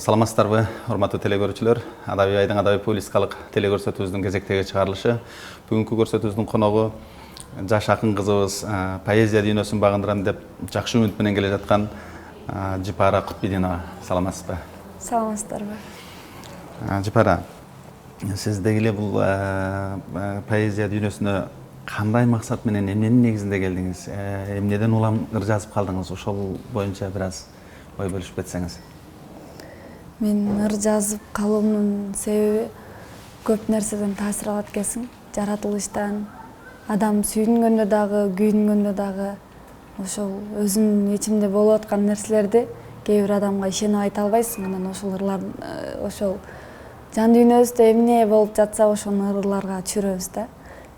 Саламатсыздарбы, урматтуу телекөрүүчүлөр. Адабий айдың адабий публистикалык телекөрсөтүүбүздүн кезектеги чыгарылышы. Бүгүнкү көрсөтүүбүздүн коногу жаш акын кызыбыз поэзия дүйнөсүн багындырам деп жакшы үмүт менен келе жаткан Жипара Кутбидинова. Саламатсызбы? Саламатсыздарбы. Жипара, сиз деги эле бул поэзия дүйнөсүнө кандай максат менен, эмненин негизинде келдиңиз? Эмнеден улам ыр жазып калдыңыз? Ошол боюнча бир аз ой бөлүшүп кетсеңиз. Мен ыр жазып калуумдун себеби көп нерседен таасир алат экенсиң. Жаратылыштан, адам сүйүнгөндө дагы, күйүнгөндө дагы ошол өзүнүн ичинде болуп аткан нерселерди кээ бир адамга ишенип айта албайсың. Анан ошол ырлар, ошол жан дүйнөбүздө эмне болуп жатса, ошону ырларга түшүрөбүз да.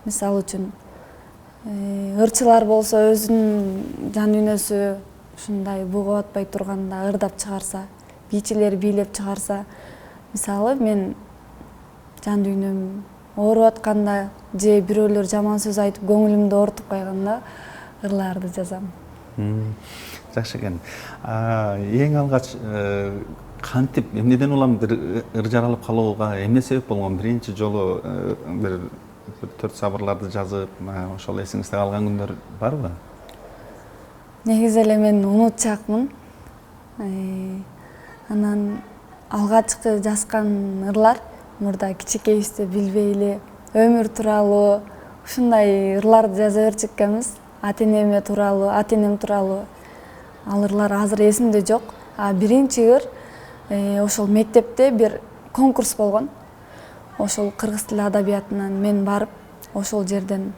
Мисалы үчүн, ырчылар болсо өзүнүн жан дүйнөсү ушундай буга батпай турганда ырдап чыгарса, бийчилер бийлеп чыгарса, мисалы мен жан дүйнөм ооруп атканда же бирөөлөр жаман сөз айтып көңүлүмдү оорутуп койгондо ырларды жазам. Жакшы экен. Эң алгач кантип, эмнеден улам бир ыр жаралып калууга эмне себеп болгон? Биринчи жолу бир төрт сабырларды жазып, ошол эсиңизде калган күндөр барбы? Негизи эле мен унутчаакмын. Анан алгачкы жазган ырлар мурда кичинекейибизде билбей эле өмүр тууралуу ушундай ырларды жаза берчү экенбиз. Ата-энем тууралуу. Ал ырлар азыр эсимде жок. Биринчи ыр ошол мектепте бир конкурс болгон. Ошол кыргыз тили адабиятынан мен барып, ошол жерден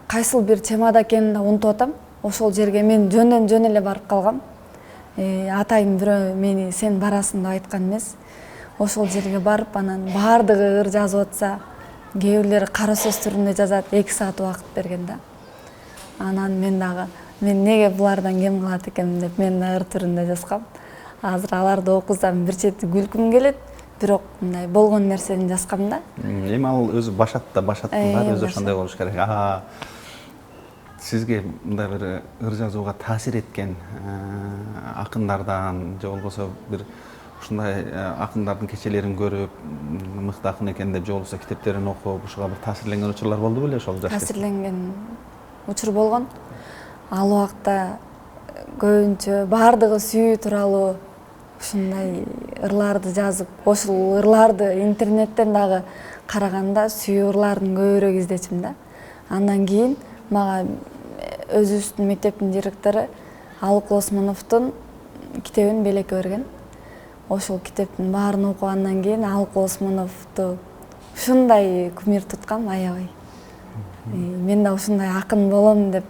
кайсыл бир темада экенин да унутуп атам. Ошол жерге мен жөн эле барып калгам. Атайын бирөө мени сен барасың деп айткан эмес. Ошол жерге барып, анан баардыгы ыр жазып атса, кээ бирлери кара сөз түрүндө жазат, 2 саат убакыт берген да. Анан мен дагы неге булардан кем калат экенмин деп мен да ыр түрүндө жазгам. Азыр аларды окусам бир чети күлкүм келет, бирок мындай болгон нерсени жазгам да. Эми ал өзү башаттын баары өзү ошондой болуш керек. Сизге мындай бир ыр жазууга таасир эткен акындардан же болбосо бир ушундай акындардын кечелерин көрүп, мыкты акын экен деп, же болбосо китептерин окуп, ушуга бир таасирленген учурлар болду беле ошол жаш кезде? Таасирленген учур болгон. Ал убакта көбүнчө баардыгы сүйүү тууралуу ушундай ырларды жазып, ошол ырларды интернеттен дагы караганда сүйүү ырларын көбүрөөк издечим да. Андан кийин мага өзүбүздүн мектептин директору Алык Осмоновдун китебин белекке берген. Ошол китептин баарын окугандан кийин Алык Осмоновду ушундай кумир туткам, аябай. Мен да ушундай акын болом деп.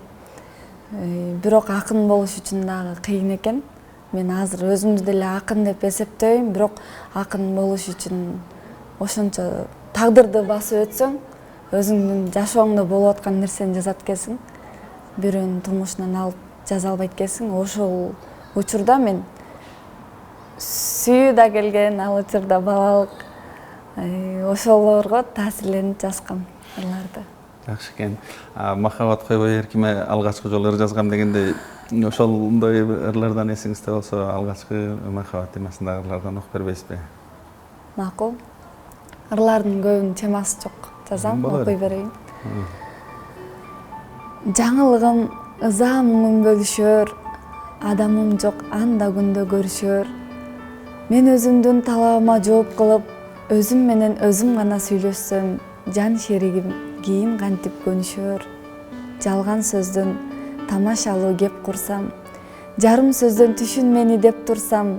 Бирок акын болуш үчүн дагы кыйын экен. Мен азыр өзүмдү деле акын деп эсептейм, бирок акын болуш үчүн ошончо тагдырды басып өтсөң, өзүңдүн жашооңдо болуп аткан нерсени жазат экенсиң. Бирөөнүн турмушунан алып жаза албайт экенсиң. Ошол учурда мен сүйүү да келген, ал учурда балалык. Ошолорго таасирленип жазгам ырларды. Жакшы экен. Махабат койбой эркиме алгачкы жолу ыр жазгам дегенде, ошондой ырлардан эсиңизде болсо, алгачкы махабат темасындагы ырлардан окуп бербейсизби? Макул. Ырлардын көбүнүн темасы жок. Жазам, окуй берейин. Жаңылыгым ыза муңун бөлүшөр, адамым жок анда күндө көрүшөр. Мен өзүмдүн талабыма жооп кылып, өзүм менен өзүм гана сүйлөшсөм, жан шеригим кийин кантип көнүшөр. Жалган сөздөн тамашалуу кеп курсам, жарым сөздөн түшүн мени деп турсам,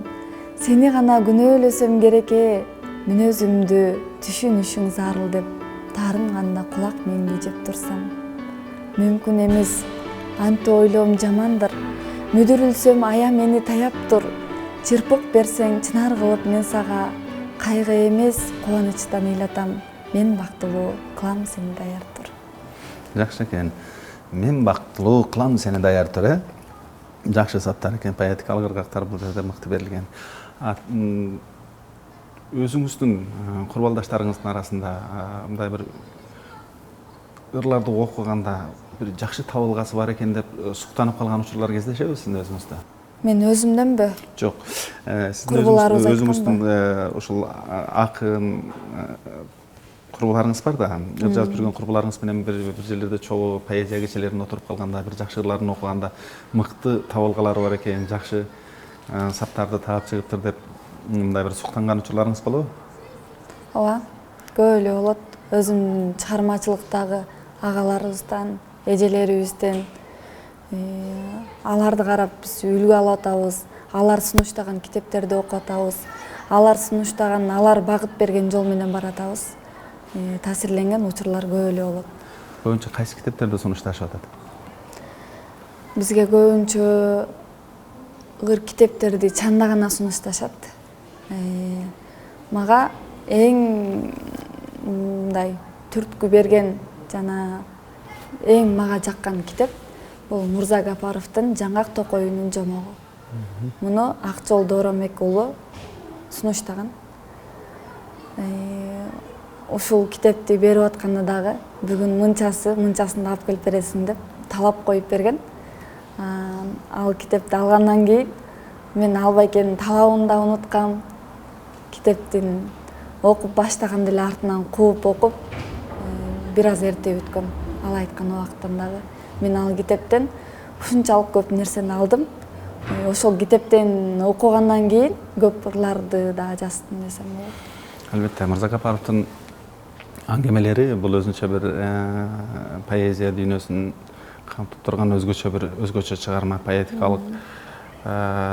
сени гана күнөөлөсөм кереке, мүнөзүмдү түшүнүшүң зарыл деп, таарынганда кулак меңди жеп турсам. Мүмкүн эмес, антип ойлоом жамандыр, мүдүрүлсөм ая мени таяп тур. Чырпык берсең чынар кылып мен сага, кайгы эмес кубанычтан ыйлатам. Мен бактылуу кылам сени даяр тур. Жакшы экен. Мен бактылуу кылам сени даяр тур, Жакшы заттар экен, поэтикалык ыргактар бул жерде мыкты берилген. Өзүңүздүн курбалдаштарыңыздын арасында мындай бир ырларды окуганда бир жакшы табылгасы бар экен деп суктанып калган учурлар кездешеби сиздин өзүңүздө? Мен өзүмдөнбү? Жок. Сиздин Курбуларыбыз өзүңүздүн ушул акын курбуларыңыз бар да. Жазып жүргөн курбуларыңыз менен бир жерлерде чогуу поэзия кечелеринде отуруп калганда, бир жакшы ырларын окуганда мыкты табылгалары бар экен, жакшы саптарды таап чыгыптыр деп мындай бир суктанган учурларыңыз болобу? Ооба, көп эле болот. Өзүмдүн чыгармачылыктагы агаларыбыздан, эжелерибизден аларды карап биз үлгү алып атабыз. Алар сунуштаган китептерди окуп атабыз. Алар сунуштаган, алар багыт берген жол менен баратабыз. Таасирленген учурлар көп эле болот. Көбүнчө кайсы китептерди сунушташып атат? Бизге көбүнчө ыр китептерди чанда гана сунушташат. Мага эң мындай түрткү берген жана эң мага жаккан китеп бул Мурза Гапаровдун Жаңгак Токоюнун жомогу. Муну Акжол Дооромбек уулу сунуштаган. Ушул китепти берип атканда дагы бүгүн мынчасын алып келип бересиң деп талап коюп берген. Ал китепти алгандан кийин мен албайкенин талабын да унуткам. Китептин окуп баштаганда эле артынан кууп окуп бир аз эрте бүткөм. Ал айткан убакыттан дагы мен ал китептен ушунчалык көп нерсени алдым. Ошол китептен окугандан кийин көп ырларды да жаздым десем болот. Албетте, Мурза Гапаровдун аңгемелери бул өзүнчө бир поэзия дүйнөсүн камтып турган өзгөчө чыгарма, поэтикалык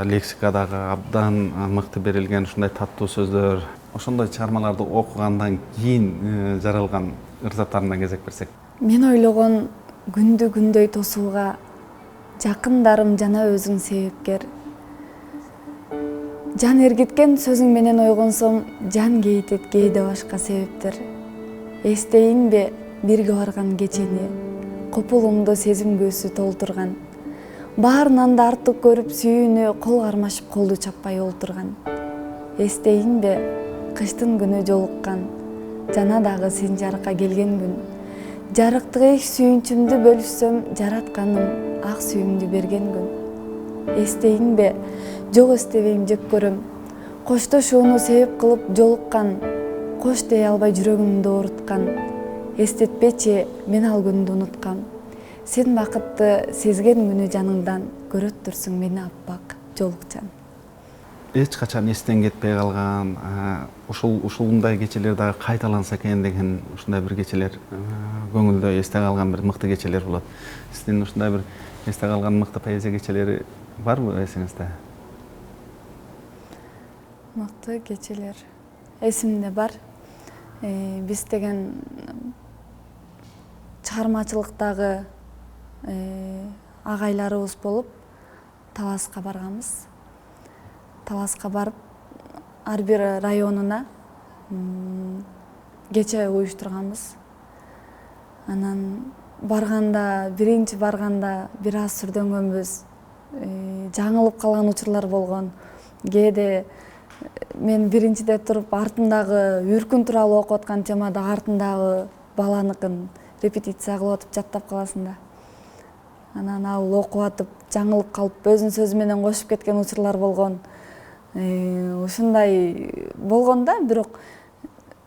лексикадагы абдан мыкты берилген ушундай таттуу сөздөр. Ошондой чыгармаларды окугандан кийин жаралган ыр заттарынан кезек берсек. Мен ойлогон күндү күндөй тосууга жакындарым жана өзүң себепкер. Жан эргиткен сөзүң менен ойгонсом, жан кейитет кээде башка себептер. Эстейинби бирге барган кечени, копулумду сезим көөсү толтурган. Баарынан да артык көрүп сүйүүнү кол кармашып колду чаппай олтурган. Эстейинби кыштын күнү жолуккан, жана дагы сен жарыкка келген күн. Жарыктык сүйүнчүмдү бөлүшсөм, жаратканым ак сүйүүмдү берген күн. Эстейинби жок эстебейм жек көрөм, коштошууну себеп кылып жолуккан, кош дей албай жүрөгүмдү ооруткан. Эстетпечи мен ал күндү унуткам. Сен бакытты сезген күнү жаныңдан, көрөттүрсүң мени аппак жолукчан. Эч качан эстен кетпей калган, ушундай кечелер дагы кайталанса экен деген ушундай бир кечелер көңүлдө эсте калган бир мыкты кечелер болот. Сиздин ушундай бир эсте калган мыкты поэзия кечелери барбы эсиңизде? Мыкты кечелер эсимде бар. Биз деген чыгармачылыктагы агайларыбыз болуп Таласка барганбыз. Таласка барып, ар бир районуна кече уюштурганбыз. Анан биринчи барганда бир аз сүрдөнгөнбүз. Жаңылып калган учурлар болгон. Кээде мен биринчиде туруп артымдагы үркүн тууралуу окуп аткан темада артындагы баланыкын репетиция кылып атып жаттап каласың да. Анан ал окуп атып жаңылып калып өзүнүн сөзү менен кошуп кеткен учурлар болгон. Ушундай болгон да, бирок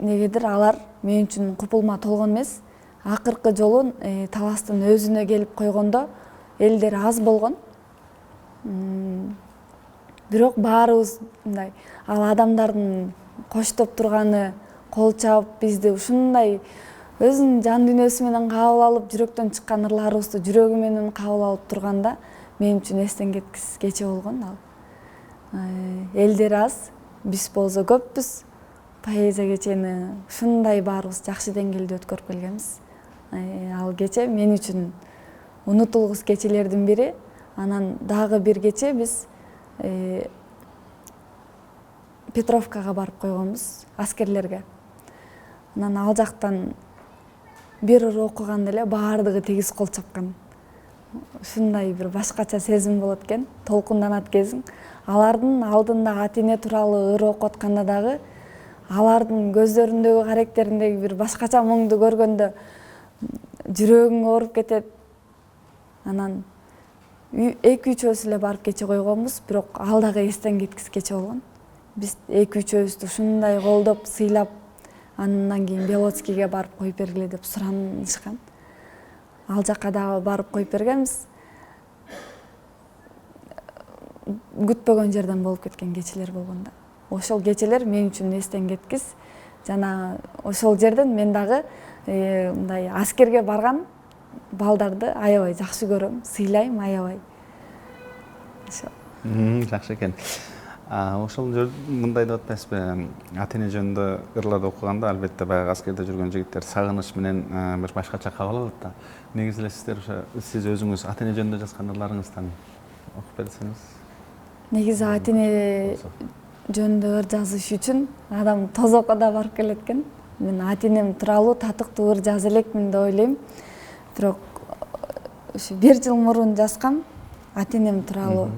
негедир алар мен үчүн купулма толгон эмес. Акыркы жолу Таластын өзүнө келип койгондо элдер аз болгон. Бирок баарыбыз мындай ал адамдардын коштоп турганы, кол чаап бизди ушундай өзүнүн жан дүйнөсү менен кабыл алып, жүрөктөн чыккан ырларыбызды жүрөгү менен кабыл алып турганда мен үчүн эстен кеткис кече болгон ал. Элдер аз, биз болсо көппүз. Поэзия кечени ушундай баарыбыз жакшы деңгээлде өткөрүп келгенбиз. Ал кече мен үчүн унутулгус кечелердин бири. Анан дагы бир кече биз Петровкага барып койгонбуз, аскерлерге. Анан ал жактан бир ыр окуганда эле баардыгы тегиз кол чапкан. Ушундай бир башкача сезим болот экен, толкунданат кезиң. Алардын алдында ата эне тууралуу ыр окуп атканда дагы алардын көздөрүндөгү каректериндеги бир башкача муңду көргөндө жүрөгүң ооруп кетет. Анан эки үчөөбүз эле барып кече койгонбуз, бирок ал дагы эстен кеткис кече болгон. Биз эки үчөөбүздү ушундай колдоп, сыйлап, андан кийин Белоцкийге барып коюп бергиле деп суранышкан. Ал жака дагы барып коюп бергенбиз. Күтпөгөн жерден болуп кеткен кечелер болгон да. Ошол кечелер мен үчүн эстен кеткис. Жана ошол жерден мен дагы мындай аскерге барган балдарды аябай жакшы көрөм, сыйлайм аябай. Жакшы экен. Ошол мындай деп атпайсызбы, ата-эне жөнүндө ырларды окуганда албетте баягы аскерде жүргөн жигиттер сагыныч менен бир башкача кабыл алат да. Негизи эле сиздер сиз өзүңүз ата-эне жөнүндө жазган ырларыңыздан окуп берсеңиз. Негизи ата-эне жөнүндө ыр жазыш үчүн адам тозокко да барып келет экен. Мен ата-энем тууралуу татыктуу ыр жаза элекмин деп ойлойм. Бирок ушу 1 жыл мурун жазгам ата-энем тууралуу.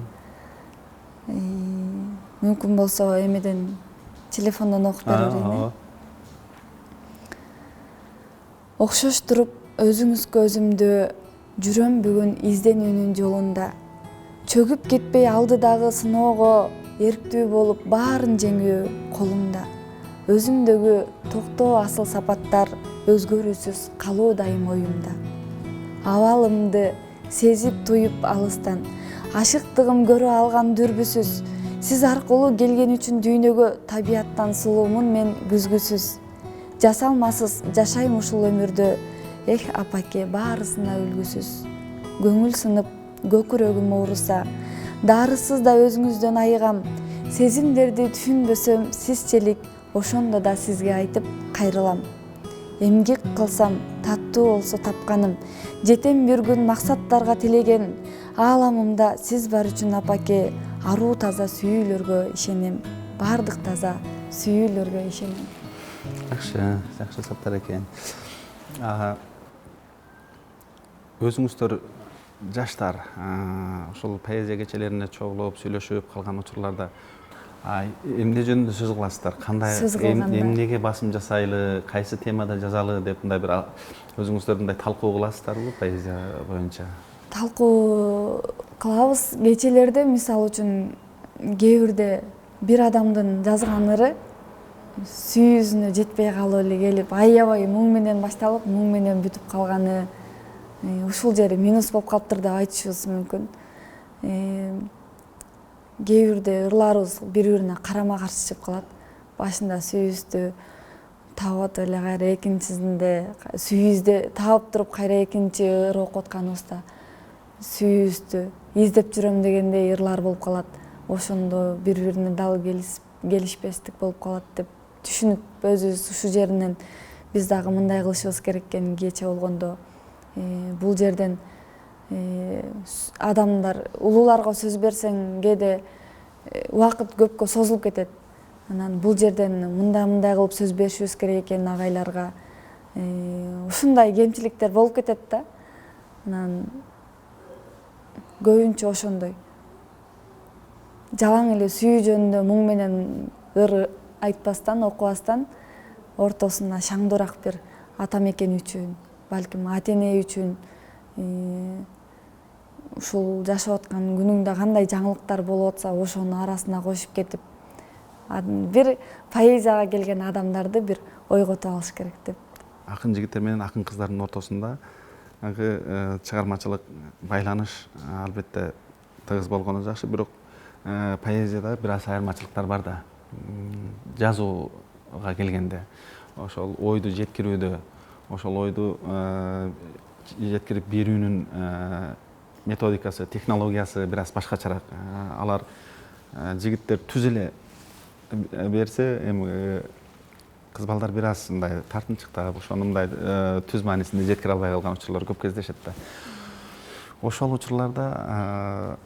Мүмкүн болсо эмеден телефондон окуп берейин. Окшош туруп өзүңүзгө өзүмдү жүрөм бүгүн изденүүнүн жолунда. Чөгүп кетпей алдыдагы сыноого эрктүү болуп баарын жеңүү колумда. Өзүмдөгү токтоо асыл сапаттар өзгөрүүсүз калуу дайым оюмда. Абалымды сезип туюп алыстан, ашыктыгым көрө алган дүрбүсүз. Сиз аркылуу келген үчүн дүйнөгө табияттан сулуумун мен күзгүсүз. Жасалмасыз жашайм ушул өмүрдө, апаке баарысына үлгүсүз. Көңүл сынып, көкүрөгүм ооруса, дарысыз да өзүңүздөн айыгам. Сезимдерди түшүнбөсөм сизчелик, ошондо да сизге айтып кайрылам. Эмгек кылсам, таттуу болсо тапканым, жетем бир күн максаттарга тилеген. Ааламымда сиз бар үчүн апаке, аруу таза сүйүүлөргө ишенем. Бардык таза сүйүүлөргө ишенем. Жакшы саптар экен. Өзүңүздөр жаштар ушул поэзия кечелерине чогулуп, сүйлөшүп калган учурларда эмне жөнүндө сөз кыласыздар? Кандай эмнеге басым жасайлы, кайсы темада жазалы деп мындай бир өзүңүздөр мындай талкуу кыласыздарбы поэзия боюнча? Талкуу кылабыз. Кечелерде мисалы үчүн кээ бирде бир адамдын жазган ыры сүйүүсүнө жетпей калып эле келип, аябай муң менен башталып, муң менен бүтүп калганы, ушул жери минус болуп калыптыр деп айтышыбыз мүмкүн. Кээ бирде ырларыбыз бири-бирине карама-каршы чыгып калат. Башында сүйүүбүздү таап атып эле кайра экинчисинде сүйүүбүздү таап туруп кайра экинчи ыр окуп атканыбызда сүйүүбүздү издеп жүрөм дегендей ырлар болуп калат. Ошондо бири-бирине дал келишпестик болуп калат деп түшүнүп өзүбүз ушул жеринен биз дагы мындай кылышыбыз керек экенин кече болгондо бул жерден адамдар улууларга сөз берсең кээде убакыт көпкө созулуп кетет. Анан бул жерден мындай кылып сөз беришибиз керек экен агайларга. Ушундай кемчиликтер болуп кетет да. Анан көбүнчө ошондой. Жалаң эле сүйүү жөнүндө муң менен ыр айтпастан, окубастан, ортосуна шаңдуураак бир ата мекен үчүн, балким ата-эне үчүн, ушул жашап аткан күнүңдө кандай жаңылыктар болуп атса, ошонун арасына кошуп кетип, бир поэзияга келген адамдарды бир ойготуп алыш керек деп. Акын жигиттер менен акын кыздардын ортосунда чыгармачылык байланыш албетте тыгыз болгону жакшы, бирок поэзияда бир аз айырмачылыктар бар да. Жазууга келгенде, ошол ойду жеткирүүдө, ошол ойду жеткирип берүүнүн методикасы, технологиясы бир аз башкачараак. Алар жигиттер түз эле берсе, эми кыз балдар бир аз мындай тартынчыктап, ошону мындай түз маанисинде жеткире албай калган учурлар көп кездешет да. Ошол учурларда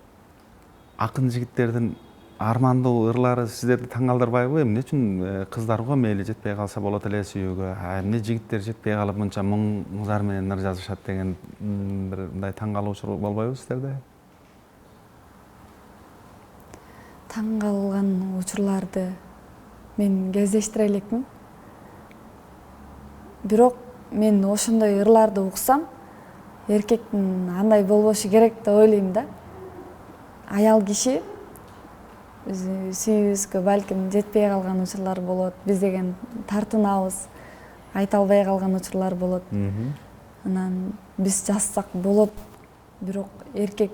акын жигиттердин армандуу ырлары сиздерди таң калтырбайбы? Эмне үчүн кыздарга мейли жетпей калса болот эле сүйүүгө, эмне жигиттер жетпей калып мынча муң зар менен ыр жазышат деген бир мындай таң калуучу болбойбу сиздерде? Таң калган учурларды мен кездештире элекмин. Бирок мен ошондой ырларды уксам, эркектин андай болбошу керек деп ойлойм да. аял киши сүйүүбүзгө балким жетпей калган учурлар болот, биз деген тартынабыз, айта албай калган учурлар болот. Анан биз жазсак болот, бирок эркек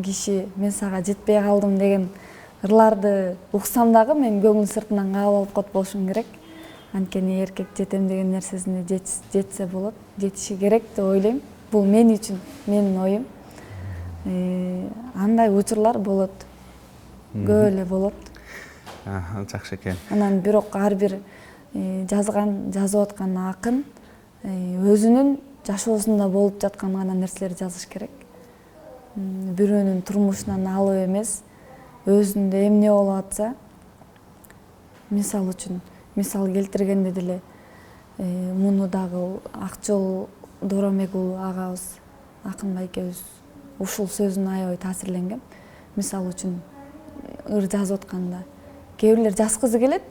киши мен сага жетпей калдым деген ырларды уксам дагы мен көңүл сыртынан кабыл алып коет болушум керек. Анткени эркек жетем деген нерсесине жетсе болот, жетиши керек деп ойлойм. Бул мен үчүн, менин оюм. Андай учурлар болот. Көп эле болот. Жакшы экен. Анан бирок ар бир жазып аткан акын өзүнүн жашоосунда болуп жаткан гана нерселерди жазыш керек. Бирөөнүн турмушунан алып эмес, өзүндө эмне болуп атса, мисал үчүн, мисал келтиргенде деле муну дагы Акжол Доромек уулу агабыз, акын байкебиз ушул сөзүнө аябай таасирленген. Мисал үчүн ыр жазып атканда кээ бирлер жазгысы келет,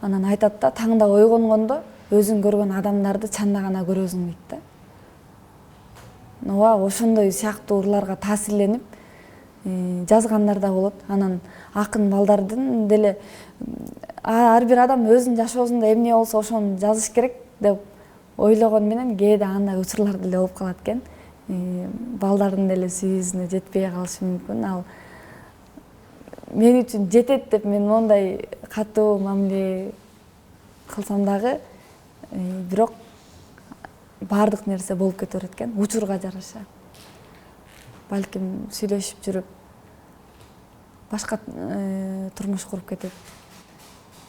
анан айтат да таңда ойгонгондо өзүң көргөн адамдарды чанда гана көрөсүң дейт да. Ооба, ошондой сыяктуу ырларга таасирленип жазгандар да болот. Анан акын балдардын деле ар бир адам өзүнүн жашоосунда эмне болсо ошону жазыш керек деп ойлогон менен кээде андай учурлар деле болуп калат экен. Балдардын деле сүйүүсүнө жетпей калышы мүмкүн. Ал мен үчүн жетет деп мен мондай катуу мамиле кылсам дагы, бирок баардык нерсе болуп кете берет экен, учурга жараша. Балким сүйлөшүп жүрүп башка турмуш куруп кетет.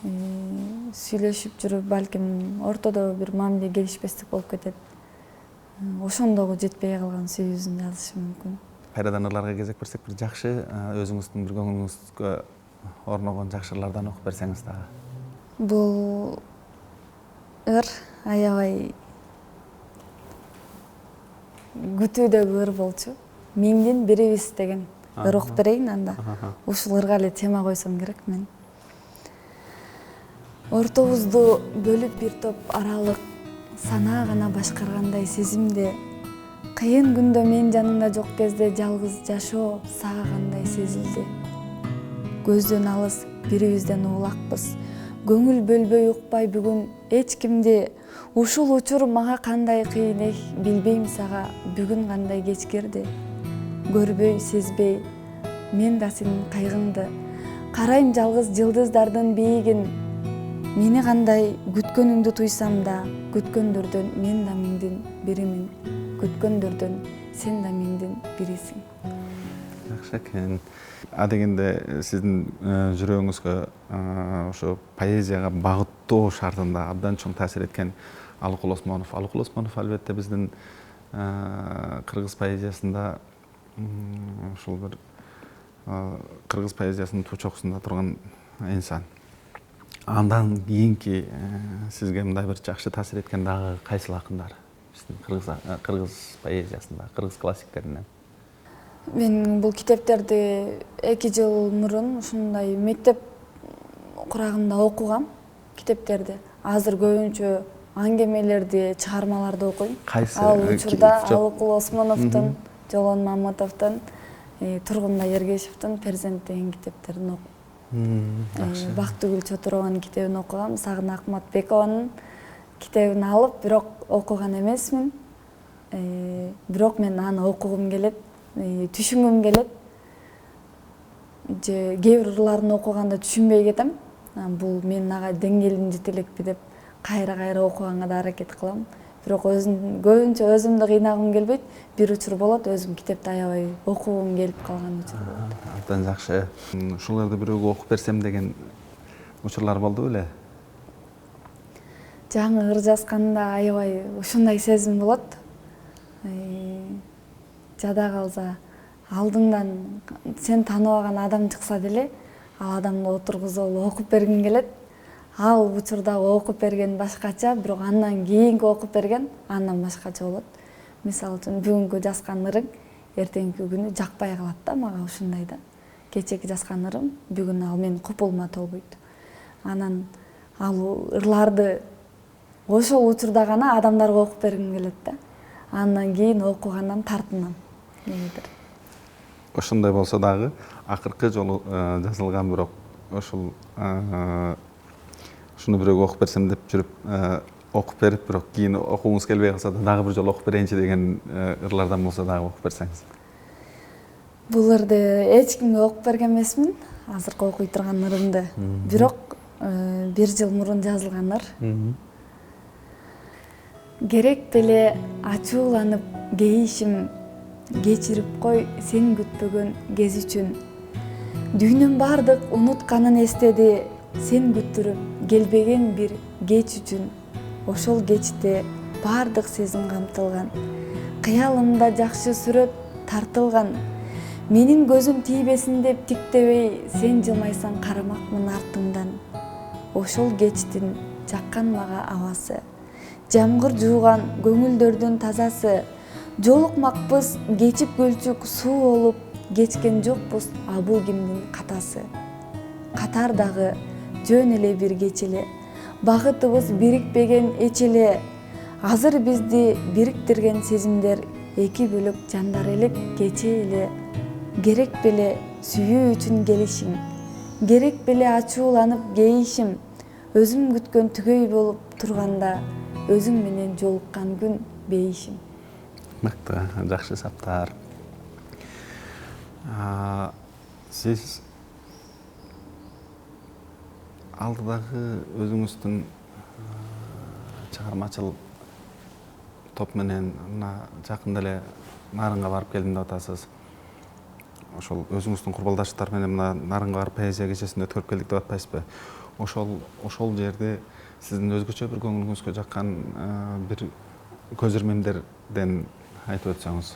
Сүйлөшүп жүрүп балким ортодо бир мамиле келишпестик болуп кетет. Ошондогу жетпей калган сүйүүсүн жазышы мүмкүн. Кайрадан ырларга кезек берсек, бир жакшы өзүңүздүн бир көңүлүңүзгө орногон жакшы ырлардан окуп берсеңиз дагы. Бул ыр аябай күтүүдөгү ыр болчу. Миңдин бирибиз деген ыр окуп берейин анда. Ушул ырга эле тема койсом керек мен. Ортобузду бөлүп бир топ аралык, санаа гана башкаргандай сезимде, кыйын күндө мен жаныңда жок кезде жалгыз жашоо сага кандай сезилди. Көздөн алыс бирибизден улакпыз, көңүл бөлбөй укпай бүгүн эч кимди. Ушул учур мага кандай кыйын эх, билбейм сага бүгүн кандай кечкирди. Көрбөй, сезбей, мен да сенин кайгыңды, карайм жалгыз жылдыздардын бийигин. Мени кандай күткөнүңдү туйсам да, күткөндөрдөн мен да миңдин биримин. Күткөндөрдөн сен да миңдин бирисиң. Жакшы экен. Дегенде сиздин жүрөгүңүзгө ошо поэзияга багыттоо шартында абдан чоң таасир эткен Алыкул Осмонов. Алыкул Осмонов албетте биздин кыргыз поэзиясында ушул бир кыргыз поэзиясынын туу чокусунда турган инсан. Андан кийинки сизге мындай бир жакшы таасир эткен дагы кайсыл акындар биздин кыргыз поэзиясында, кыргыз классиктеринен? Мен бул китептерди 2 жыл мурун ушундай мектеп курагында окугам китептерди. Азыр көбүнчө аңгемелерди, чыгармаларды окуйм. Ал учурда Алыкул Осмоновдун, Жолон Мамытовдун, Тургунбай Эргешевдин Перзент деген китептерин окуп, Бактыгүл Чотурованын китебин окугам. Сагын Акматбекованын китебин алып, бирок окуган эмесмин. Бирок мен аны окугум келет, түшүнгүм келет. Же кээ бир ырларын окуганда түшүнбөй кетем. Бул менин ага деңгээлим жете элекпи деп кайра окуганга да аракет кылам. Бирок көбүнчө өзүмдү кыйнагым келбейт. Бир учур болот, өзүм китепти аябай окугум келип калган учур болот. Абдан жакшы. Ушуларды бирөөгө окуп берсем деген учурлар болду беле? Жаңы ыр жазганда аябай ушундай сезим болот. Жада калса, алдыңдан сен тааныбаган адам чыкса деле, ал адамды отургузуп окуп бергиң келет. Ал учурдагы окуп берген башкача, бирок андан кийинки окуп берген андан башкача болот. Мисалы үчүн бүгүнкү жазган ырың эртеңки күнү жакпай калат да мага ушундай да. Кечеки жазган ырым бүгүн ал менин купулума толбойт. Анан ал ырларды ошол учурда гана адамдарга окуп бергим келет да. Андан кийин окугандан тартынам. ошондой болсо дагы акыркы жолу жазылган, бирок ошол ушуну бирөөгө окуп берсем деп жүрүп окуп берип, бирок кийин окугуңуз келбей калса да дагы бир жолу окуп берейинчи деген ырлардан болсо дагы окуп берсеңиз. Бул ырды эч кимге окуп берген эмесмин, азыркы окуй турган ырымды. Бирок 1 жыл мурун жазылган ыр. Керек беле ачууланып кейишим, кечирип кой сен күтпөгөн кез үчүн. Дүйнөм бардык унутканын эстеди, сен күттүрүп келбеген бир кеч үчүн. Ошол кечте бардык сезим камтылган, кыялымда жакшы сүрөт тартылган. Менин көзүм тийбесин деп тиктебей, сен жылмайсаң карамакмын артыңдан. Ошол кечтин жаккан мага абасы, жамгыр жууган көңүлдөрдүн тазасы. Жолукмакпыз кечип көлчүк суу болуп, кечкен жокпуз, а бул кимдин катасы. Катардагы жөн эле бир кечеле, багытыбыз бирикпеген эч эле. Азыр бизди бириктирген сезимдер, эки бөлөк жандар элек кече эле. Керек беле сүйүү үчүн келишиң, керек беле ачууланып кейишим. Өзүм күткөн түгөй болуп турганда, өзүң менен жолуккан күн бейишим. Мыкты, жакшы саптар. Сиз алдыдагы өзүңүздүн чыгармачыл топ менен жакында эле Нарынга барып келдим деп атасыз. Ошол өзүңүздүн курбалдаштар менен мына Нарынга барып поэзия кечесинде өткөрүп келдик деп атпайсызбы? Ошол жерде сиздин өзгөчө бир көңүлүңүзгө жаккан бир көзөрмемдерден айтып өтсөңүз.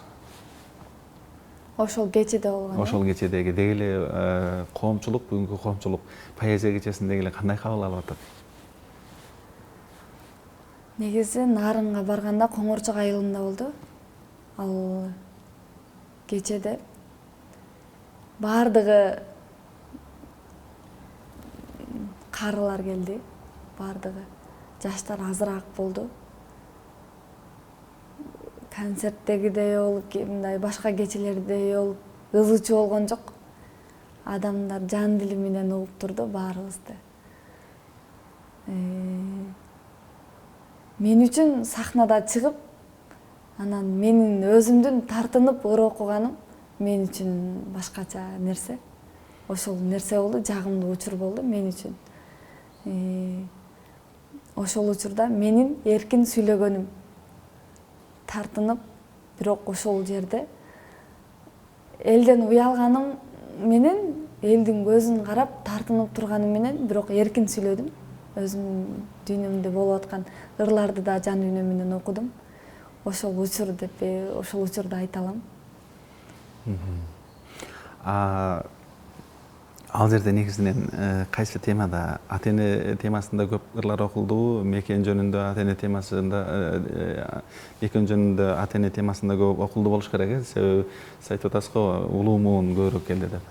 Ошол кечеде болгон. Ошол кечедеги деги эле коомчулук, бүгүнкү коомчулук поэзия кечесиндеги эле кандай кабыл алып атат? Негизи Нарынга барганда Коңорчок айылында болду. Ал кечеде бардыгы карылар келди, бардыгы жаштар азыраак болду. Концерттегидей болуп, мындай башка кечелердей болуп ызы чуу болгон жок. Адамдар жан дили менен угуп турду баарыбызды. Мен үчүн сахнада чыгып, анан менин өзүмдүн тартынып ыр окуганым мен үчүн башкача нерсе. Ошол нерсе болду, жагымдуу учур болду мен үчүн. Ошол учурда менин эркин сүйлөгөнүм тартынып, бирок ошол жерде элден уялганым менен, элдин көзүн карап тартынып турганым менен, бирок эркин сүйлөдүм. Өзүм дүйнөмдө болуп аткан ырларды да жан дүйнөм менен окудум. Ошол учур деп ошол учурда айта алам. Ал жерде негизинен кайсы темада, ата эне темасында көп ырлар окулдубу, мекен жөнүндө ата эне темасында, мекен жөнүндө ата эне темасында көп окулду болуш керек, себеби сиз айтып атасыз го, улуу муун көбүрөөк келди деп.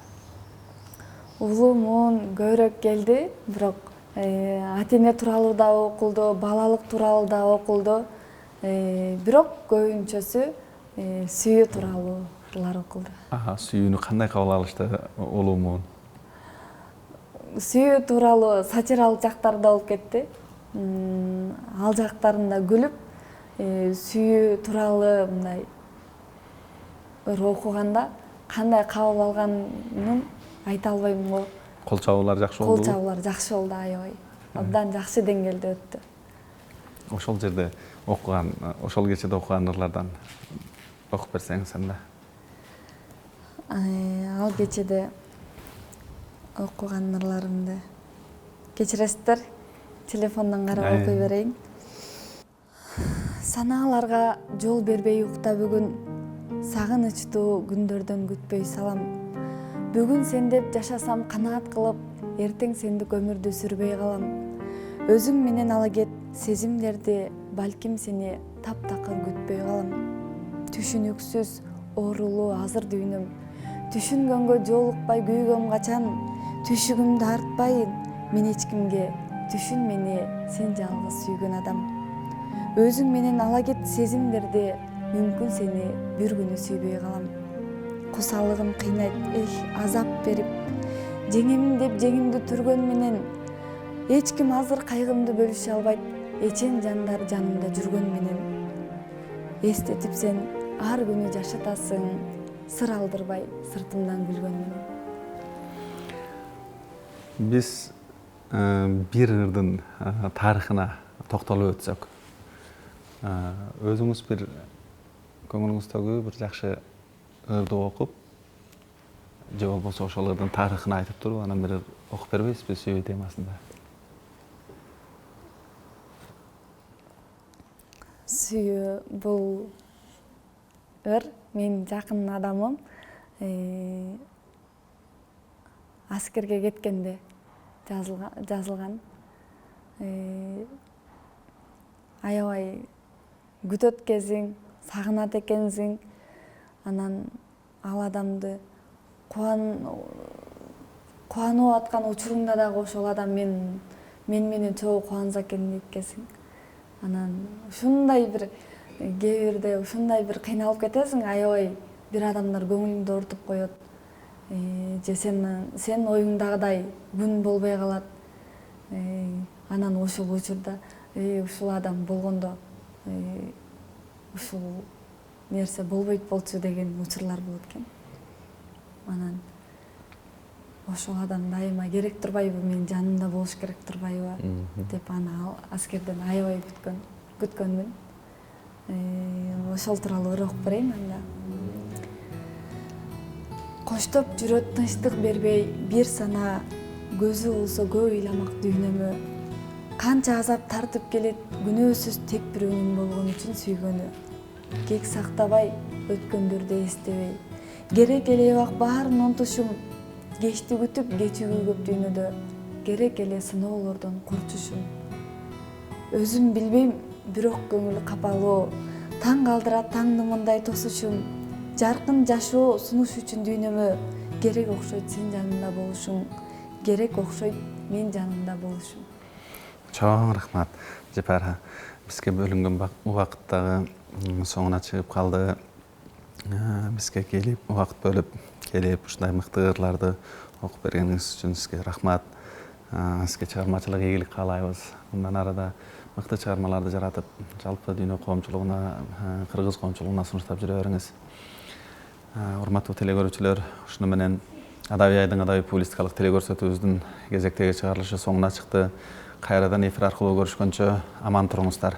Улуу муун көбүрөөк келди, бирок ата эне тууралуу да окулду, балалык тууралуу да окулду. Бирок көбүнчөсү сүйүү тууралуу ырлар окулду. Сүйүүнү кандай кабыл алышты улуу муун? Сүйүү тууралуу сатиралык жактары да болуп кетти. Ал жактарында күлүп, сүйүү тууралуу мындай ыр окуганда кандай кабыл алганын айта албайм го. Кол чабуулар жакшы болдубу? Кол чабуулар жакшы болду, аябай. Абдан жакшы деңгээлде өттү. Ошол жерде окуган, ошол кечеде окуган ырлардан окуп берсеңиз анда. Ал кечеде окуган ырларымды кечиресиздер, телефондон карап окуй берейин. Санааларга жол бербей укта бүгүн, сагынычтуу күндөрдөн күтпөй салам. Бүгүн сен деп жашасам канаат кылып, эртең сендик өмүрдү сүрбөй калам. Өзүң менен ала кет сезимдерди, балким сени таптакыр күтпөй калам. Түшүнүксүз, оорулуу азыр дүйнөм, түшүнгөнгө жолукпай күйгөм качан. Түшүгүмдү артпайын мен эч кимге, түшүн мени сен жалгыз сүйгөн адам. Өзүң менен ала кет сезимдерди, мүмкүн сени бир күнү сүйбөй калам. кусалыгым кыйнайт, азап берип, жеңемин деп жеңимди түргөн менен эч ким азыр кайгымды бөлүшө албайт, эчен жандар жанымда жүргөн менен эстетип сен ар күнү жашатасың, сыр алдырбай сыртымдан күлгөн менен. Биз бир ырдын тарыхына токтолуп өтсөк, өзүңүз бир көңүлүңүздөгү бир жакшы ырды окуп, же болбосо ошол ырдын тарыхын айтып туруп, анан бир окуп бербейсизби сүйүү темасында? Сүйүү бул ыр менин жакын адамым аскерге кеткенде жазылган. Аябай күтөт экенсиң, сагынат экенсиң, анан ал адамды кубанып аткан учуруңда дагы ошол адам менен чогуу кубанса экен дейт экенсиң. Анан ушундай бир кээ бирде ушундай бир кыйналып кетесиң, аябай бир адамдар көңүлүңдү оорутуп коет. Же сен оюңдагыдай күн болбой калат. Анан ошол учурда ушул адам болгондо ушул нерсе болбойт болчу деген учурлар болот экен. Анан ошол адам дайыма керек турбайбы, менин жанымда болуш керек турбайбы деп аны аскерден аябай күткөнмүн. Ошол тууралуу ыр окуп берейин анда. Коштоп жүрөт тынчтык бербей бир сана, көзү болсо көп ыйламак дүйнөмө. Канча азап тартып келет, күнөөсүз тек бир үнүм болгон үчүн сүйгөнү. Кек сактабай, өткөндөрдү эстебей, керек эле убак баарын унутушум. Кечти күтүп, кечүүгө көп дүйнөдө, керек эле сыноолордон курчушум. Өзүм билбейм, бирок көңүл капалоо, таң калтырат таңды мындай тосушум. Жаркын жашоо сунуш үчүн дүйнөмө, керек окшойт сен жанымда болушуң, керек окшойт мен жанымда болушуң. Чоң рахмат, Жапара. Бизге бөлүнгөн убакыттагы соңуна чыгып калды. Бизге келип, убакыт бөлүп келип, ушундай мыкты ырларды окуп бергениңиз үчүн сизге рахмат. Сизге чыгармачылык ийгилик каалайбыз. Мындан ары да мыкты чыгармаларды жаратып, жалпы дүйнө коомчулугуна, кыргыз коомчулугуна сунуштап жүрө бериңиз. Урматтуу телегөрүүчүлөр, ушуну менен Адабий айдың адабий публистикалык телекөрсөтүүбүздүн кезектеги чыгарылышы соңуна чыкты. Кайрадан эфир аркылуу көрүшкөнчө аман туруңуздар.